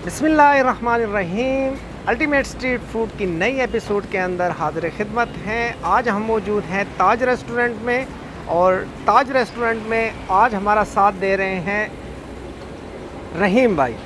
बिस्मिल्लाहिर्रहमानिर्रहीम। Ultimate street food की नई एपिसोड के अंदर हाजिर खिदमत हैं। आज हम मौजूद हैं ताज रेस्टोरेंट में, और ताज रेस्टोरेंट में आज हमारा साथ दे रहे हैं रहीम भाई।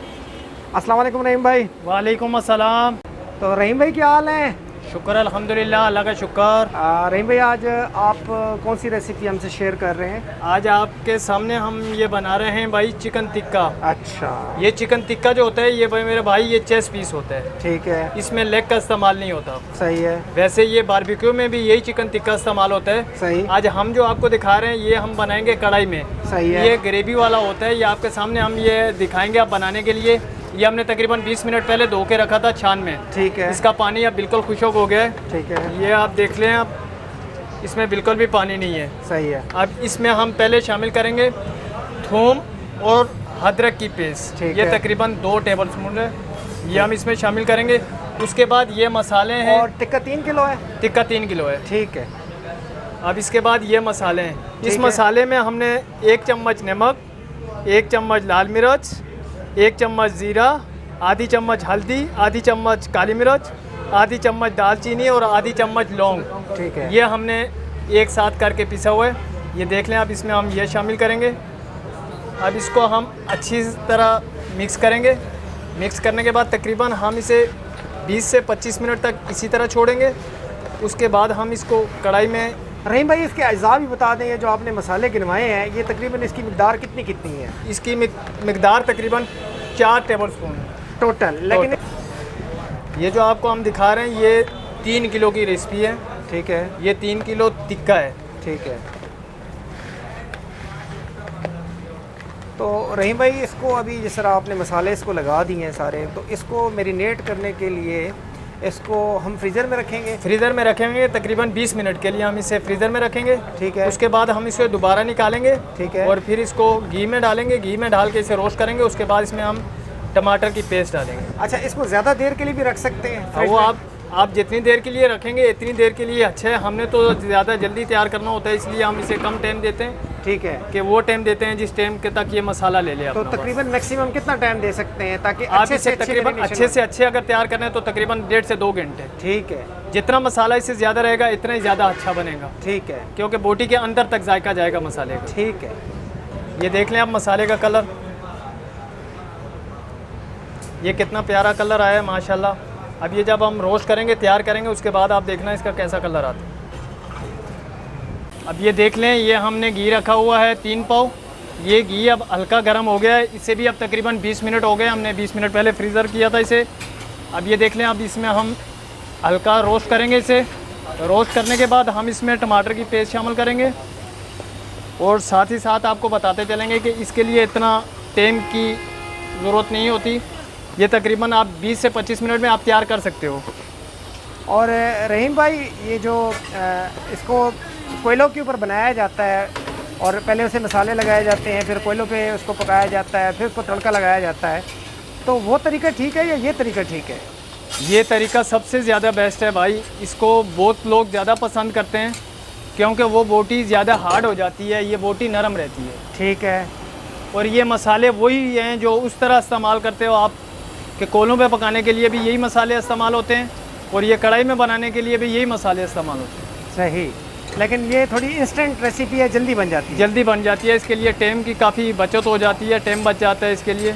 अस्सलाम वालेकुम रहीम भाई। वालेकुम अस्सलाम। तो रहीम भाई क्या हाल है? शुक्र अल्हम्दुलिल्लाह, अल्लाह का शुक्र। रहीम भाई आज आप कौन सी रेसिपी हमसे शेयर कर रहे हैं? आज आपके सामने हम ये बना रहे हैं भाई चिकन टिक्का। अच्छा, ये चिकन टिक्का जो होता है ये भाई मेरे भाई ये चेस्ट पीस होता है। ठीक है, इसमें लेग का इस्तेमाल नहीं होता। सही है। वैसे ये बारबेक्यू में भी यही चिकन टिक्का इस्तेमाल होता है। सही। आज हम जो आपको दिखा रहे हैं ये हम बनाएंगे कढ़ाई में। सही है। ये ग्रेवी वाला होता है। ये आपके सामने हम ये दिखाएंगे आप बनाने के लिए। ये हमने तकरीबन 20 मिनट पहले धो के रखा था छान में। ठीक है। इसका पानी अब बिल्कुल खुशक हो गया है। ठीक है, ये आप देख लें, अब इसमें बिल्कुल भी पानी नहीं है। सही है। अब इसमें हम पहले शामिल करेंगे थूम और अदरक की पेस्ट। ठीक ये है। तकरीबन 2 टेबल स्पून है। ये हम इसमें शामिल करेंगे। उसके बाद ये मसाले हैं। और टिक्का 3 किलो है? टिक्का 3 किलो है। ठीक है। अब इसके बाद ये मसाले हैं। ठीक इस है। मसाले में हमने 1 चम्मच नमक, 1 चम्मच लाल मिर्च, 1 चम्मच ज़ीरा, आधी चम्मच हल्दी, आधी चम्मच काली मिर्च, आधी चम्मच दालचीनी और आधी चम्मच लौंग। ठीक है। ये हमने एक साथ करके पिसा हुआ है। ये देख लें। अब इसमें हम ये शामिल करेंगे। अब इसको हम अच्छी तरह मिक्स करेंगे। मिक्स करने के बाद तकरीबन हम इसे 20 से 25 मिनट तक इसी तरह छोड़ेंगे। उसके बाद हम इसको कढ़ाई में। रहीम भाई इसके अज़ा भी बता दें, ये जो आपने मसाले गिनवाए हैं ये तकरीबन इसकी मिकदार कितनी कितनी है? इसकी मिकदार तकरीबन 4 टेबल स्पून टोटल। लेकिन ये जो आपको हम दिखा रहे हैं ये 3 किलो की रेसिपी है। ठीक है। ये 3 किलो टिक्का है। ठीक है। तो रहीम भाई इसको अभी जिस तरह आपने मसाले इसको लगा दिए हैं सारे, तो इसको मैरिनेट करने के लिए इसको हम फ्रीज़र में रखेंगे? फ्रीज़र में रखेंगे तकरीबन 20 मिनट के लिए हम इसे फ्रीज़र में रखेंगे। ठीक है। उसके बाद हम इसे दोबारा निकालेंगे। ठीक है। और फिर इसको घी में डालेंगे। घी में डाल के इसे रोस्ट करेंगे। उसके बाद इसमें हम टमाटर की पेस्ट डालेंगे। अच्छा, इसको ज़्यादा देर के लिए भी रख सकते हैं? वो आप जितनी देर के लिए रखेंगे इतनी देर के लिए अच्छा है। हमने तो ज़्यादा जल्दी तैयार करना होता है, इसलिए हम इसे कम टाइम देते हैं। ठीक है। कि वो टाइम देते हैं जिस टाइम के तक ये मसाला ले ले तो अपना। तकरीबन मैक्सिमम कितना टाइम दे सकते हैं ताकि आप अच्छे इसे से तकरीबन marination अच्छे हो? से अच्छे अगर तैयार करना है तो तकरीबन 1.5 से 2 घंटे। ठीक है। जितना मसाला इससे ज़्यादा रहेगा इतना ही ज़्यादा अच्छा बनेगा। ठीक है। क्योंकि बोटी के अंदर तक जायका जाएगा मसाले का। ठीक है। ये देख लें आप मसाले का कलर, ये कितना प्यारा कलर आया है माशाल्लाह। अब ये जब हम रोस्ट करेंगे तैयार करेंगे उसके बाद आप देखना इसका कैसा कलर आता है। अब ये देख लें, ये हमने घी रखा हुआ है 3 पाव। ये घी अब हल्का गर्म हो गया है। इसे भी अब तकरीबन 20 मिनट हो गए। हमने 20 मिनट पहले फ्रीज़र किया था इसे। अब ये देख लें, अब इसमें हम हल्का रोस्ट करेंगे इसे। रोस्ट करने के बाद हम इसमें टमाटर की पेस्ट शामिल करेंगे। और साथ ही साथ आपको बताते चलेंगे कि इसके लिए इतना टाइम की ज़रूरत नहीं होती। ये तकरीबन आप 20 से 25 मिनट में आप तैयार कर सकते हो। और रहीम भाई ये जो इसको कोयलों के ऊपर बनाया जाता है और पहले उसे मसाले लगाए जाते हैं, फिर कोयलों पे उसको पकाया जाता है, फिर उसको तड़का लगाया जाता है, तो वो तरीका ठीक है या ये तरीका ठीक है? ये तरीका सबसे ज़्यादा बेस्ट है भाई। इसको बहुत लोग ज़्यादा पसंद करते हैं क्योंकि वो बोटी ज़्यादा हार्ड हो जाती है, ये बोटी नरम रहती है। ठीक है। और ये मसाले वही हैं जो उस तरह इस्तेमाल करते हो आप कि कोयलों पे पकाने के लिए भी यही मसाले इस्तेमाल होते हैं और ये कढ़ाई में बनाने के लिए भी यही मसाले इस्तेमाल होते हैं। सही। लेकिन ये थोड़ी इंस्टेंट रेसिपी है, जल्दी बन जाती है? जल्दी बन जाती है। इसके लिए टाइम की काफ़ी बचत हो जाती है, टाइम बच जाता है इसके लिए।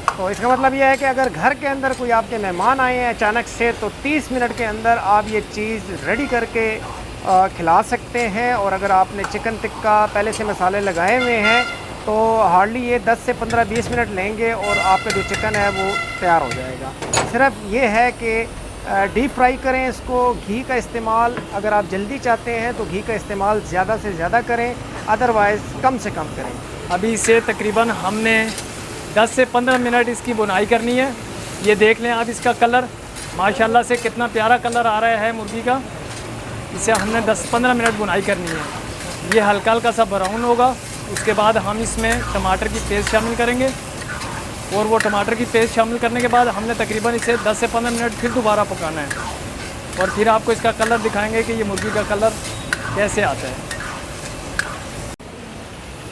तो इसका मतलब यह है कि अगर घर के अंदर कोई आपके मेहमान आए हैं अचानक से, तो 30 मिनट के अंदर आप ये चीज़ रेडी करके खिला सकते हैं। और अगर आपने चिकन टिक्का पहले से मसाले लगाए हुए हैं तो हार्डली ये 10 से 15-20 मिनट लेंगे और आपका जो चिकन है वो तैयार हो जाएगा। सिर्फ ये है कि डीप फ्राई करें इसको। घी का इस्तेमाल अगर आप जल्दी चाहते हैं तो घी का इस्तेमाल ज़्यादा से ज़्यादा करें, अदरवाइज़ कम से कम करें। अभी इसे तकरीबन हमने 10 से 15 मिनट इसकी बुनाई करनी है। ये देख लें आप इसका कलर माशाल्लाह से कितना प्यारा कलर आ रहा है मुर्गी का। इसे हमने 10-15 मिनट बुनाई करनी है। ये हल्का हल्का सा ब्राउन होगा। उसके बाद हम इसमें टमाटर की पेस्ट शामिल करेंगे और वो टमाटर की पेस्ट शामिल करने के बाद हमने तकरीबन इसे 10 से 15 मिनट फिर दोबारा पकाना है। और फिर आपको इसका कलर दिखाएंगे कि ये मुर्गी का कलर कैसे आता है।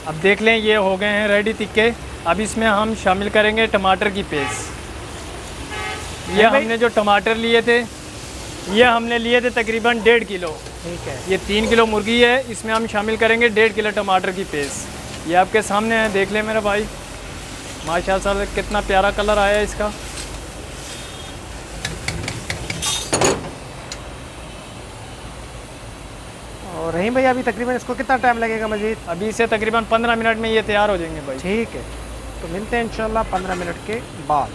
अब देख लें ये हो गए हैं रेडी टिक्के। अब इसमें हम शामिल करेंगे टमाटर की पेस्ट। ये हमने जो टमाटर लिए थे, ये हमने लिए थे तकरीबन 1.5 किलो। ठीक है। ये 3 किलो मुर्गी है, इसमें हम शामिल करेंगे 1.5 किलो टमाटर की पेस्ट। ये आपके सामने है, देख लें मेरे भाई, माशाल्लाह से कितना प्यारा कलर आया है इसका। और रहीम भाई अभी तकरीबन इसको कितना टाइम लगेगा मजीद? अभी इसे तकरीबन 15 मिनट में ये तैयार हो जाएंगे भाई। ठीक है, तो मिलते हैं इंशाल्लाह 15 मिनट के बाद।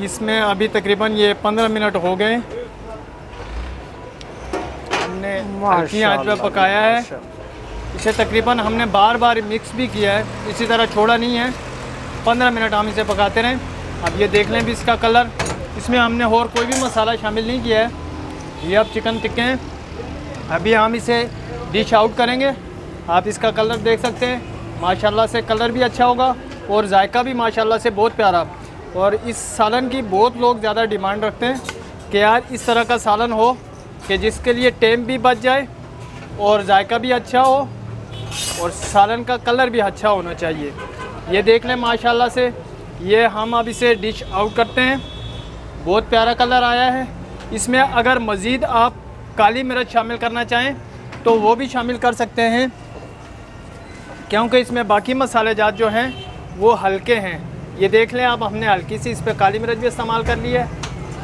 इसमें अभी तकरीबन ये 15 मिनट हो गए, हमने हल्की आंच पे पकाया है। इसे तकरीबन हमने बार बार मिक्स भी किया है, इसी तरह छोड़ा नहीं है। 15 मिनट हम इसे पकाते रहें। अब ये देख लें भी इसका कलर, इसमें हमने और कोई भी मसाला शामिल नहीं किया है। ये अब चिकन टिक्के हैं, अभी हम इसे डिश आउट करेंगे। आप इसका कलर देख सकते हैं, माशाल्लाह से कलर भी अच्छा होगा और जायका भी माशाल्लाह से बहुत प्यारा। और इस सालन की बहुत लोग ज़्यादा डिमांड रखते हैं कि यार इस तरह का सालन हो कि जिसके लिए टाइम भी बच जाए और जायका भी अच्छा हो और सालन का कलर भी अच्छा होना चाहिए। ये देख लें माशाल्लाह से, ये हम अब इसे डिश आउट करते हैं। बहुत प्यारा कलर आया है। इसमें अगर मज़ीद आप काली मिर्च शामिल करना चाहें तो वो भी शामिल कर सकते हैं, क्योंकि इसमें बाकी मसाले जात जो हैं वो हल्के हैं। ये देख लें आप, हमने हल्की सी इस पर काली मिर्च भी इस्तेमाल कर ली है।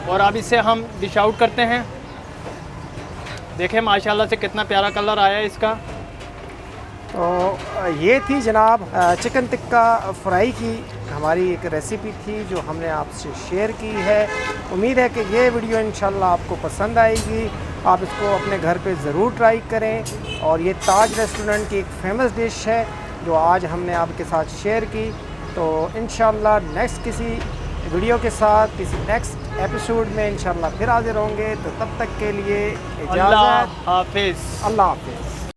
और अब इसे हम डिश आउट करते हैं। देखें माशाल्लाह से कितना प्यारा कलर आया है इसका। तो ये थी जनाब चिकन टिक्का फ्राई की हमारी एक रेसिपी थी जो हमने आपसे शेयर की है। उम्मीद है कि ये वीडियो इंशाल्लाह आपको पसंद आएगी। आप इसको अपने घर पे ज़रूर ट्राई करें। और ये ताज रेस्टोरेंट की एक फेमस डिश है जो आज हमने आपके साथ शेयर की। तो इंशाल्लाह नेक्स्ट किसी वीडियो के साथ किसी नेक्स्ट एपिसोड में इंशाल्लाह फिर हाजिर होंगे। तो तब तक के लिए इजाज़त, अल्लाह हाफिज़। अल्लाह हाफिज़।